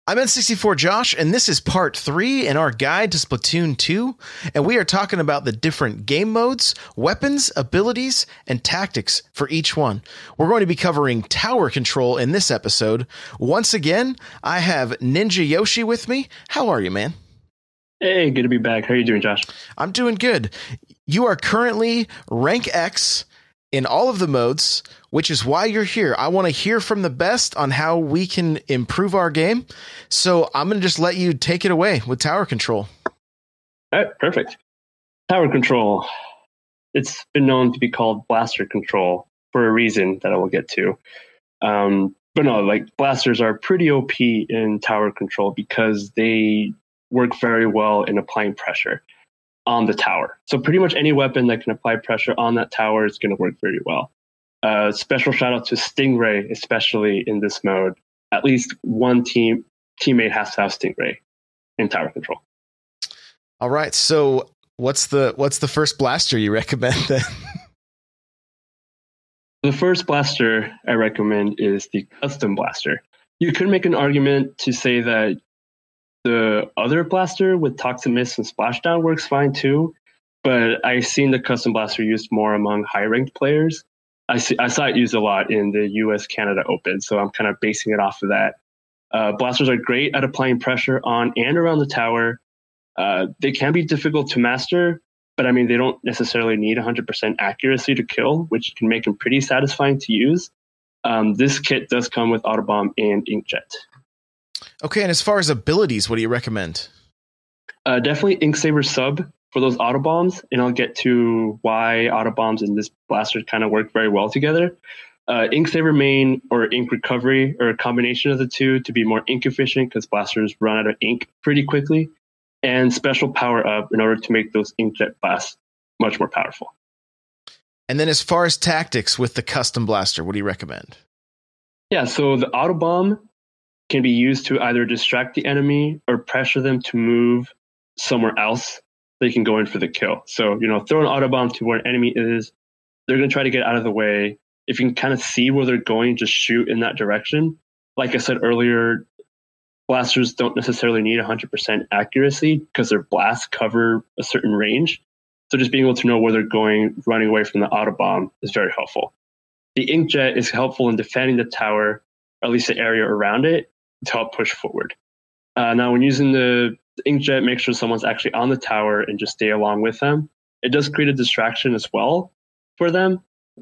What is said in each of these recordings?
I'm N64 Josh, and this is part 3 in our guide to Splatoon 2, and we are talking about the different game modes, weapons, abilities, and tactics for each one. We're going to be covering tower control in this episode. Once again, I have Ninja Yoshi with me. How are you, man? Hey, good to be back. How are you doing, Josh? I'm doing good. You are currently rank X in all of the modes, which is why you're here. I want to hear from the best on how we can improve our game. So I'm going to just let you take it away with tower control. All right, perfect. Tower control. It's been known to be called blaster control for a reason that I will get to. But no, like blasters are pretty OP in tower control because they work very well in applying pressure on the tower. So pretty much any weapon that can apply pressure on that tower is going to work very well. Special shout out to Stingray, especially in this mode. At least one teammate has to have Stingray in tower control. All right. So what's the first blaster you recommend then? The first blaster I recommend is the custom blaster. You could make an argument to say that the other blaster with Toxic Mist and Splashdown works fine too, but I've seen the custom blaster used more among high-ranked players. I saw it used a lot in the US-Canada Open, so I'm kind of basing it off of that. Blasters are great at applying pressure on and around the tower. They can be difficult to master, but I mean, they don't necessarily need 100% accuracy to kill, which can make them pretty satisfying to use. This kit does come with Autobomb and Inkjet. Okay, and as far as abilities, what do you recommend? Definitely Inksaber sub for those autobombs, and I'll get to why autobombs and this blaster kind of work very well together. Inksaber main or ink recovery, or a combination of the two to be more ink efficient because blasters run out of ink pretty quickly, and special power up in order to make those inkjet blasts much more powerful. And then as far as tactics with the custom blaster, what do you recommend? Yeah, so the autobomb can be used to either distract the enemy or pressure them to move somewhere else. They can go in for the kill. So, throw an autobomb to where an enemy is. They're going to try to get out of the way. If you can kind of see where they're going, just shoot in that direction. Like I said earlier, blasters don't necessarily need 100% accuracy because their blasts cover a certain range. So just being able to know where they're going, running away from the autobomb is very helpful. The inkjet is helpful in defending the tower, or at least the area around it, to help push forward. Now, when using the inkjet, make sure someone's actually on the tower and just stay along with them. It does create a distraction as well for them.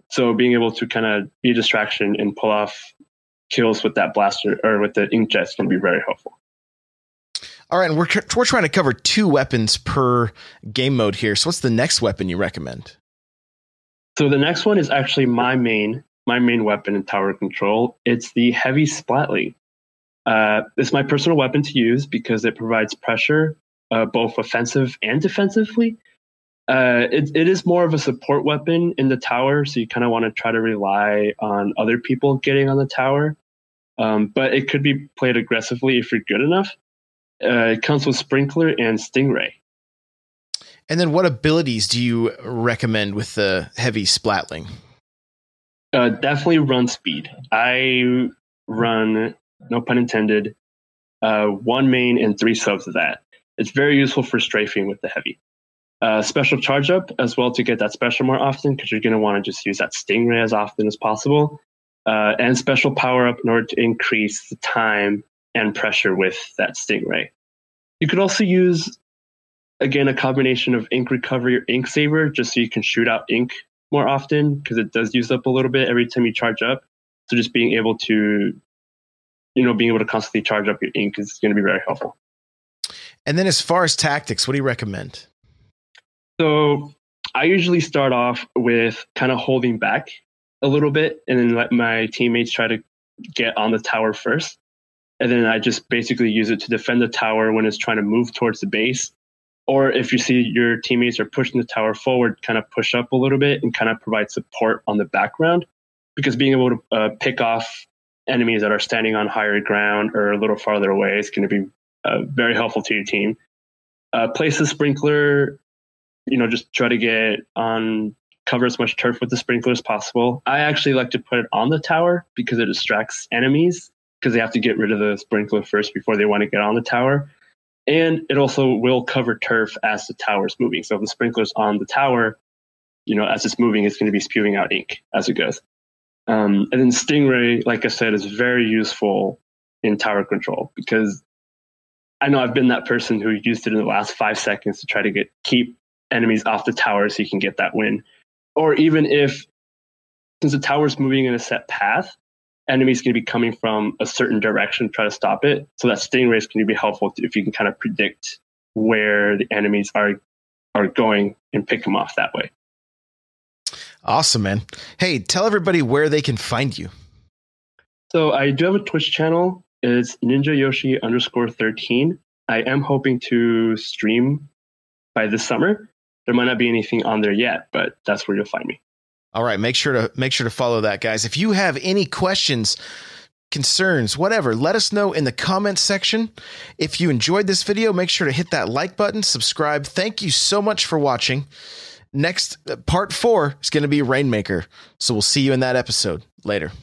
So being able to kind of be a distraction and pull off kills with that blaster or with the inkjet is going to be very helpful. All right, and we're trying to cover 2 weapons per game mode here. So what's the next weapon you recommend? So the next one is actually my main weapon in tower control. It's the heavy Splatling. It's my personal weapon to use because it provides pressure, both offensive and defensively. It is more of a support weapon in the tower, so you kind of want to try to rely on other people getting on the tower. But it could be played aggressively if you're good enough. It comes with Sprinkler and Stingray. And then what abilities do you recommend with the heavy Splatling? Definitely run speed. I run, no pun intended, 1 main and 3 subs of that. It's very useful for strafing with the heavy. Special charge up as well to get that special more often because you're going to want to just use that Stingray as often as possible. And special power up in order to increase the time and pressure with that Stingray. You could also use, again, a combination of ink recovery or ink saver just so you can shoot out ink more often because it does use up a little bit every time you charge up. So just being able to constantly charge up your ink is going to be very helpful. And then as far as tactics, what do you recommend? So I usually start off with kind of holding back a little bit and then let my teammates try to get on the tower first. And then I just basically use it to defend the tower when it's trying to move towards the base. Or if you see your teammates are pushing the tower forward, kind of push up a little bit and kind of provide support on the background. Because being able to pick off enemies that are standing on higher ground or a little farther away is going to be very helpful to your team. Place the sprinkler, just try to get on, cover as much turf with the sprinkler as possible. I actually like to put it on the tower because it distracts enemies because they have to get rid of the sprinkler first before they want to get on the tower. And it also will cover turf as the tower is moving. So if the sprinkler's on the tower, as it's moving, it's going to be spewing out ink as it goes. And then Stingray, like I said, is very useful in tower control, because I know I've been that person who used it in the last 5 seconds to try to keep enemies off the tower so you can get that win. Or even since the tower's moving in a set path, enemies can be coming from a certain direction to try to stop it. So that Stingray is going to be helpful if you can kind of predict where the enemies are going and pick them off that way. Awesome, man. Hey, tell everybody where they can find you. So I do have a Twitch channel. It's ninjayoshi_13. I am hoping to stream by this summer. There might not be anything on there yet, but that's where you'll find me. All right, make sure to follow that, guys. If you have any questions, concerns, whatever, let us know in the comments section. If you enjoyed this video, make sure to hit that like button, subscribe. Thank you so much for watching. Next, part 4 is going to be Rainmaker. So we'll see you in that episode. Later.